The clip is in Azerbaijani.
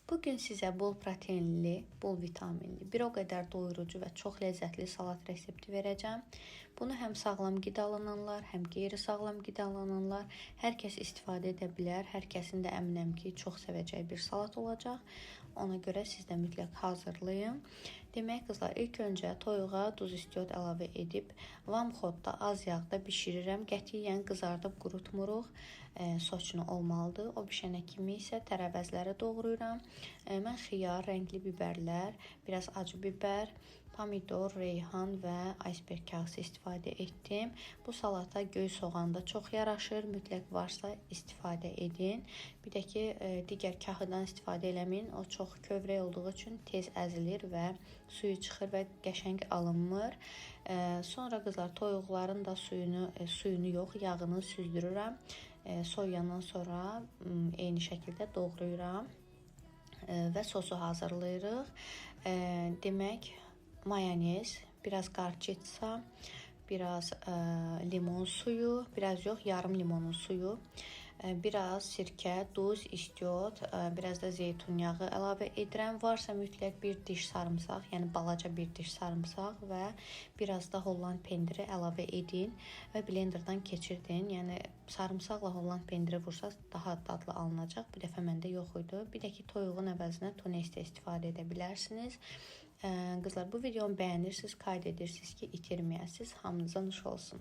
Bugün sizə bol proteinli, bol vitaminli, bir o qədər doyurucu və çox ləzzətli salat resepti verəcəm. Bunu həm sağlam qidalananlar, həm qeyri-sağlam qidalananlar hər kəs istifadə edə bilər. Hər kəsin də əminəm ki, çox sevəcəyi bir salat olacaq. Ona görə siz də mütləq hazırlayın. Demək qızlar, ilk öncə toyuğa duz istiot əlavə edib vamxodda az yağda bişirirəm. Qətiyyən qızardıb qurutmuruq. Soçunu olmalıdır. O bişənə kimi isə tərəvəzləri doğrayıram. Mən xiyar, rəngli bibərlər, biraz acı bibər, pomidor, reyhan və iceberg kağısı istifadə etdim. Bu salata göy soğan da çox yaraşır. Mütləq varsa istifadə edin. Bir də ki, digər kahıdan istifadə eləməyin. O çox kövrək olduğu üçün tez əzilir və suyu çıxır və qəşəng alınmır. Sonra qızlar, toyuqların da suyunu yox, yağını süzdürürəm. Soyuyandan sonra eyni şəkildə doğrayıram və sosu hazırlayırıq. Demək, mayonez, biraz qarçitsa, biraz limon suyu, biraz yox, yarım limonun suyu, biraz sirkə, duz, istiot, biraz da zeytun yağı əlavə edirəm. Varsa mütləq bir diş sarımsaq, yəni balaca bir diş sarımsaq və biraz da Holland pendiri əlavə edin və blenderdan keçirdin. Yəni sarımsaqla Holland pendiri vursaq daha dadlı alınacaq. Bu dəfə məndə yox idi. Bir də ki, toyuğun əvəzinə tunes də istifadə edə bilərsiniz. Qızlar, bu videomu bəyənirsiniz, qayd edirsiniz ki, itirməyəsiniz. Hamınıza nuş olsun.